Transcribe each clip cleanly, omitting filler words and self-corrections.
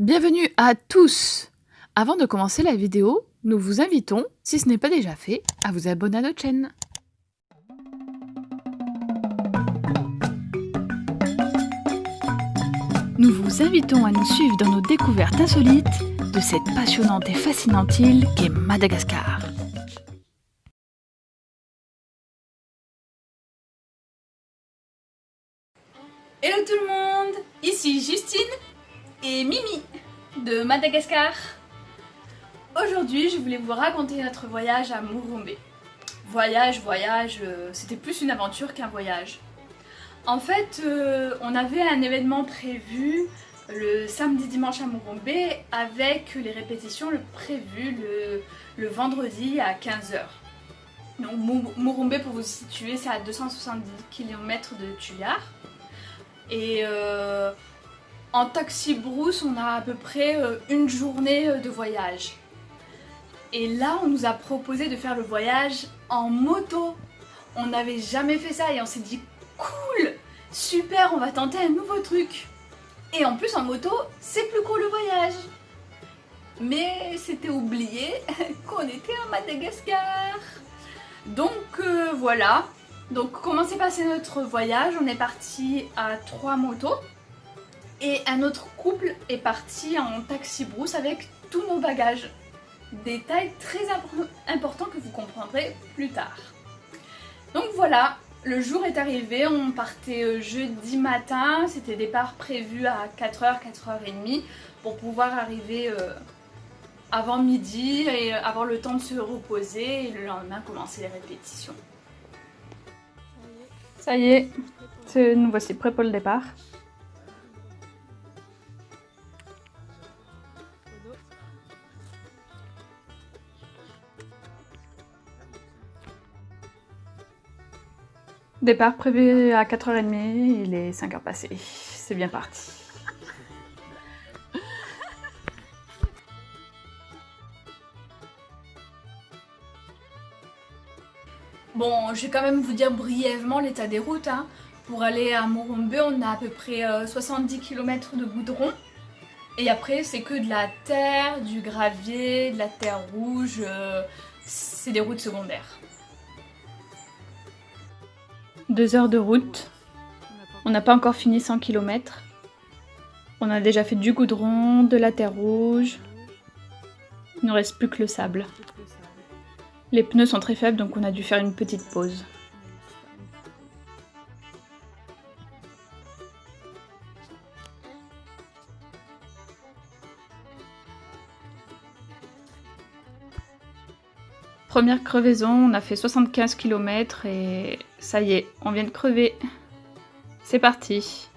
Bienvenue à tous! Avant de commencer la vidéo, nous vous invitons, si ce n'est pas déjà fait, à vous abonner à notre chaîne. Nous vous invitons à nous suivre dans nos découvertes insolites de cette passionnante et fascinante île qu'est Madagascar. Hello tout le monde! Ici Justine et Mimi de Madagascar. Aujourd'hui, je voulais vous raconter notre voyage à Murumbe. Voyage, c'était plus une aventure qu'un voyage. En fait, on avait un événement prévu le samedi dimanche à Murumbe avec les répétitions prévues le vendredi à 15 h. Donc Murumbe, pour vous situer, c'est à 270 km de Tullard. Et en taxi brousse, on a à peu près une journée de voyage. Et là, on nous a proposé de faire le voyage en moto. On n'avait jamais fait ça et on s'est dit cool, super, on va tenter un nouveau truc. Et en plus en moto, c'est plus cool le voyage. Mais c'était oublié qu'on était à Madagascar. Donc voilà. Donc comment s'est passé notre voyage? On est parti à 3 motos et un autre couple est parti en taxi brousse avec tous nos bagages. Détail très important que vous comprendrez plus tard. Donc voilà, le jour est arrivé, on partait jeudi matin, c'était départ prévu à 4h, 4h30 pour pouvoir arriver avant midi et avoir le temps de se reposer et le lendemain commencer les répétitions. Ça y est, nous voici prêts pour le départ. Départ prévu à 4h30, il est 5h passé. C'est bien parti. Bon, je vais quand même vous dire brièvement l'état des routes. Pour aller à Murumbe, on a à peu près 70 km de goudron. Et après, c'est que de la terre, du gravier, de la terre rouge. C'est des routes secondaires. 2 heures de route. On n'a pas encore fini 100 km. On a déjà fait du goudron, de la terre rouge. Il ne reste plus que le sable. Les pneus sont très faibles, donc on a dû faire une petite pause. Première crevaison, on a fait 75 km et ça y est, on vient de crever. C'est parti.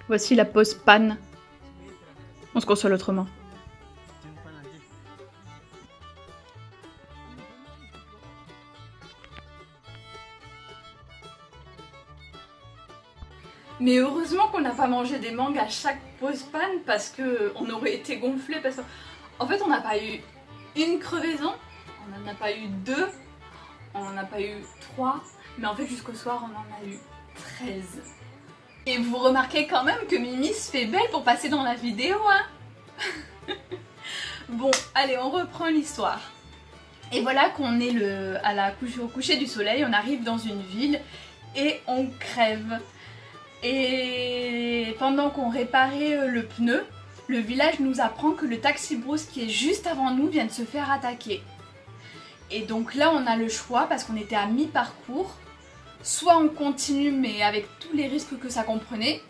Voici la pause panne. On se console autrement. Mais heureusement qu'on n'a pas mangé des mangues à chaque pause panne parce qu'on aurait été gonflé. Parce qu'en fait, on n'a pas eu une crevaison, on n'en a pas eu 2, on n'en a pas eu 3, mais en fait, jusqu'au soir, on en a eu 13. Et vous remarquez quand même que Mimi se fait belle pour passer dans la vidéo, Bon, allez, on reprend l'histoire. Et voilà qu'on est au coucher du soleil, on arrive dans une ville et on crève. Et pendant qu'on réparait le pneu, le village nous apprend que le taxi brousse qui est juste avant nous vient de se faire attaquer. Et donc là, on a le choix parce qu'on était à mi-parcours. Soit on continue, mais avec tous les risques que ça comprenait,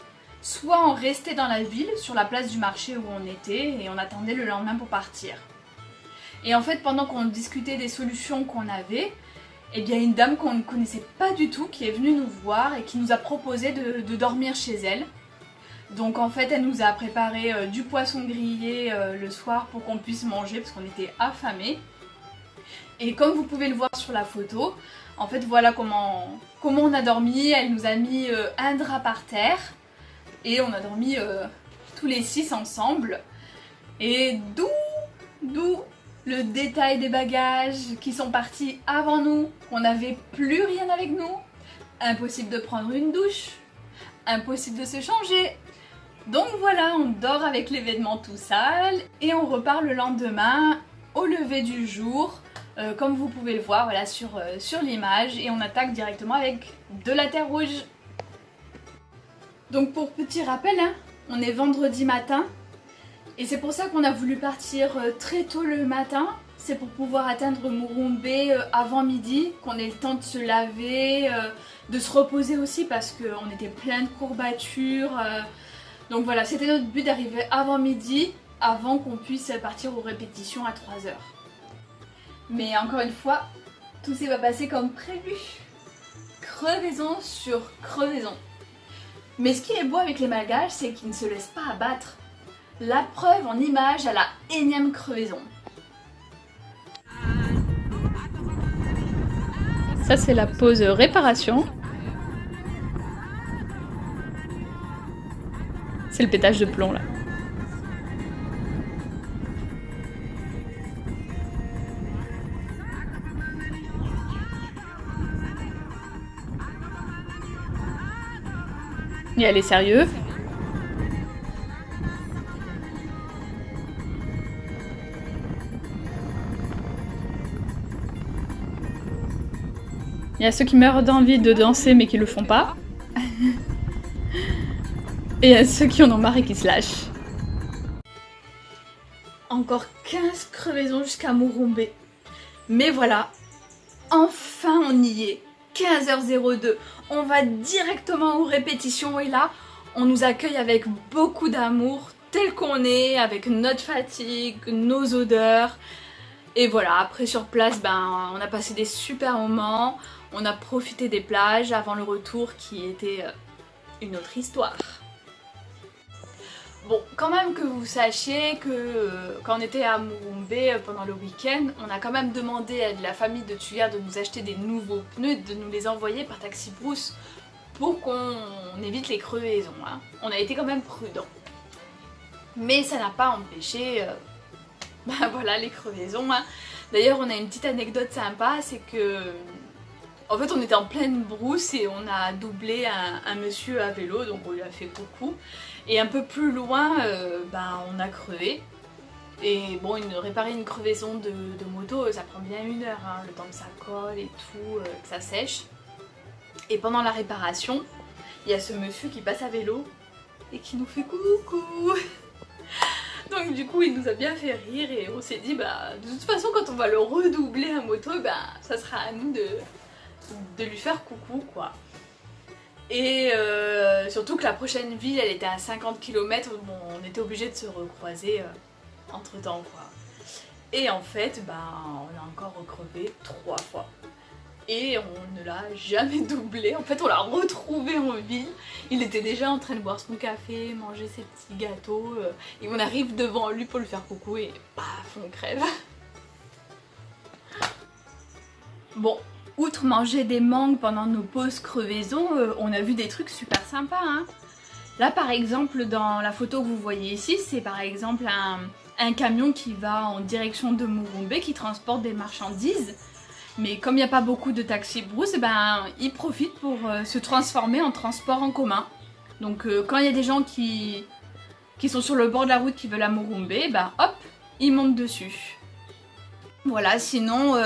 soit on restait dans la ville, sur la place du marché où on était, et on attendait le lendemain pour partir. Et en fait, pendant qu'on discutait des solutions qu'on avait, eh bien une dame qu'on ne connaissait pas du tout qui est venue nous voir et qui nous a proposé de dormir chez elle. Donc en fait, elle nous a préparé du poisson grillé le soir pour qu'on puisse manger parce qu'on était affamés. Et comme vous pouvez le voir sur la photo, en fait voilà comment on a dormi. Elle nous a mis un drap par terre et on a dormi tous les 6 ensemble. Et d'où le détail des bagages qui sont partis avant nous, qu'on n'avait plus rien avec nous. Impossible de prendre une douche, impossible de se changer. Donc voilà, on dort avec les vêtements tout sales et on repart le lendemain au lever du jour, comme vous pouvez le voir voilà, sur l'image, et on attaque directement avec de la terre rouge. Donc pour petit rappel, hein, on est vendredi matin et c'est pour ça qu'on a voulu partir très tôt le matin. C'est pour pouvoir atteindre Murumbe avant midi, qu'on ait le temps de se laver, de se reposer aussi parce qu'on était plein de courbatures. Donc voilà, c'était notre but d'arriver avant midi, avant qu'on puisse partir aux répétitions à 3h. Mais encore une fois, tout s'est pas passé comme prévu. Crevaison sur crevaison. Mais ce qui est beau avec les Malgaches, c'est qu'ils ne se laissent pas abattre. La preuve en image à la énième crevaison. Ça c'est la pause réparation. C'est le pétage de plomb là. Et elle est sérieuse. Il y a ceux qui meurent d'envie de danser mais qui le font pas. Et il y a ceux qui en ont marre et qui se lâchent. Encore 15 crevaisons jusqu'à Murumbe. Mais voilà, enfin on y est. 15h02, on va directement aux répétitions et là, on nous accueille avec beaucoup d'amour, tel qu'on est, avec notre fatigue, nos odeurs. Et voilà, après sur place, on a passé des super moments, on a profité des plages avant le retour qui était une autre histoire. Bon, quand même que vous sachiez que quand on était à Murumbe pendant le week-end, on a quand même demandé à la famille de Tulia de nous acheter des nouveaux pneus et de nous les envoyer par taxi brousse pour qu'on évite les crevaisons. Hein. On a été quand même prudents. Mais ça n'a pas empêché voilà, les crevaisons. Hein. D'ailleurs, on a une petite anecdote sympa, c'est que en fait on était en pleine brousse et on a doublé un monsieur à vélo, donc on lui a fait coucou. Et un peu plus loin, on a crevé. Et bon, réparer une crevaison de moto, ça prend bien 1 heure, hein, le temps que ça colle et tout, que ça sèche. Et pendant la réparation, il y a ce monsieur qui passe à vélo et qui nous fait coucou. Donc du coup, il nous a bien fait rire et on s'est dit, de toute façon, quand on va le redoubler à moto, ça sera à nous de lui faire coucou, quoi. Et surtout que la prochaine ville, elle était à 50 km, bon, on était obligé de se recroiser entre temps, quoi. Et en fait, on a encore recrevé 3 fois. Et on ne l'a jamais doublé. En fait, on l'a retrouvé en ville. Il était déjà en train de boire son café, manger ses petits gâteaux. Et on arrive devant lui pour lui faire coucou et paf, on crève. Bon. Outre manger des mangues pendant nos pauses crevaisons, on a vu des trucs super sympas. Hein. Là par exemple, dans la photo que vous voyez ici, c'est par exemple un camion qui va en direction de Murumbe, qui transporte des marchandises. Mais comme il n'y a pas beaucoup de taxis brousse, il profite pour se transformer en transport en commun. Donc quand il y a des gens qui sont sur le bord de la route qui veulent à Murumbe, hop, ils montent dessus. Voilà, sinon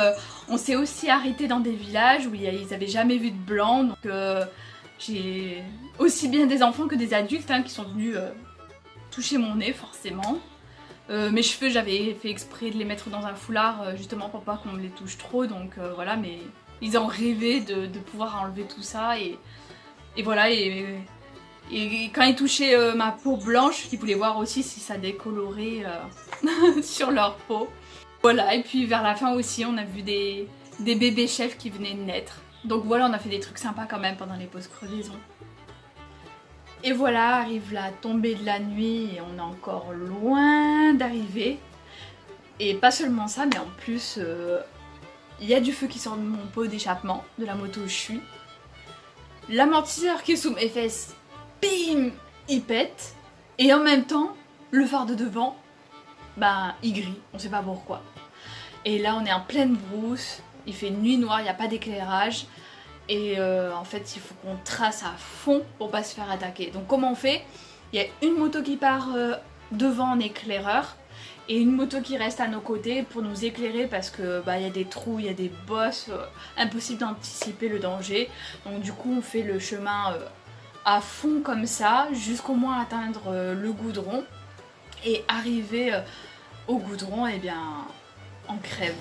on s'est aussi arrêté dans des villages où ils n'avaient jamais vu de blanc, donc j'ai aussi bien des enfants que des adultes qui sont venus toucher mon nez forcément. Mes cheveux, j'avais fait exprès de les mettre dans un foulard justement pour pas qu'on me les touche trop, donc voilà, mais ils ont rêvé de pouvoir enlever tout ça et voilà, et quand ils touchaient ma peau blanche, ils voulaient voir aussi si ça décolorait sur leur peau. Voilà, et puis vers la fin aussi, on a vu des bébés chefs qui venaient de naître. Donc voilà, on a fait des trucs sympas quand même pendant les pauses crevaisons. Et voilà, arrive la tombée de la nuit et on est encore loin d'arriver. Et pas seulement ça, mais en plus, il y a du feu qui sort de mon pot d'échappement, de la moto où je suis. L'amortisseur qui est sous mes fesses, bim, il pète. Et en même temps, le phare de devant, il grille, on sait pas pourquoi. Et là on est en pleine brousse, il fait nuit noire, il n'y a pas d'éclairage. Et en fait il faut qu'on trace à fond pour pas se faire attaquer. Donc comment on fait? Il y a une moto qui part devant en éclaireur et une moto qui reste à nos côtés pour nous éclairer parce que il y a des trous, il y a des bosses, impossible d'anticiper le danger. Donc du coup on fait le chemin à fond comme ça jusqu'au moins atteindre le goudron et arriver au goudron, et bien on crève.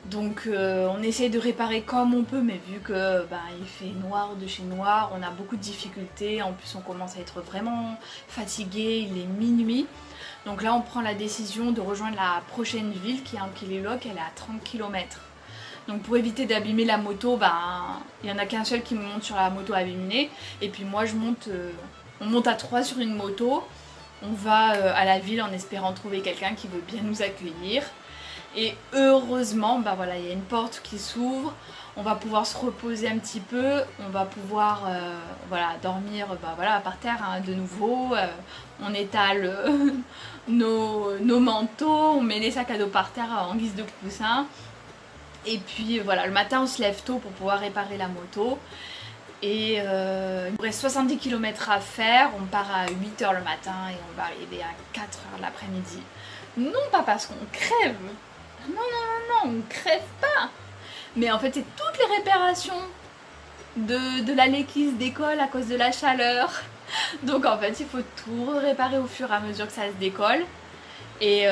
Donc on essaye de réparer comme on peut, mais vu que il fait noir de chez noir, on a beaucoup de difficultés, en plus on commence à être vraiment fatigué, il est minuit. Donc là on prend la décision de rejoindre la prochaine ville qui est en Kililok, elle est à 30 km. Donc pour éviter d'abîmer la moto, il n'y en a qu'un seul qui me monte sur la moto abîmée, et puis moi je monte, on monte à 3 sur une moto, on va à la ville en espérant trouver quelqu'un qui veut bien nous accueillir. Et heureusement, il y a une porte qui s'ouvre, on va pouvoir se reposer un petit peu, on va pouvoir dormir par terre de nouveau, on étale nos manteaux, on met les sacs à dos par terre en guise de coussin. Et puis le matin on se lève tôt pour pouvoir réparer la moto. Et il nous reste 70 km à faire, on part à 8 h le matin et on va arriver à 4 h de l'après-midi. Non pas parce qu'on crève, non, on crève pas. Mais en fait c'est toutes les réparations de l'allée qui se décolle à cause de la chaleur. Donc en fait il faut tout réparer au fur et à mesure que ça se décolle. Et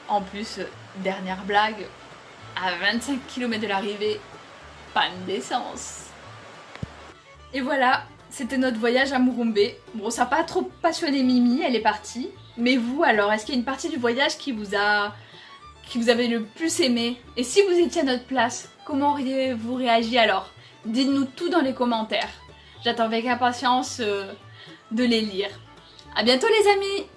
en plus, dernière blague, à 25 km de l'arrivée, panne d'essence. Et voilà, c'était notre voyage à Murumbe. Bon, ça n'a pas trop passionné Mimi, elle est partie. Mais vous alors, est-ce qu'il y a une partie du voyage qui vous avez le plus aimé? Et si vous étiez à notre place, comment auriez-vous réagi alors? Dites-nous tout dans les commentaires. J'attends avec impatience de les lire. À bientôt les amis!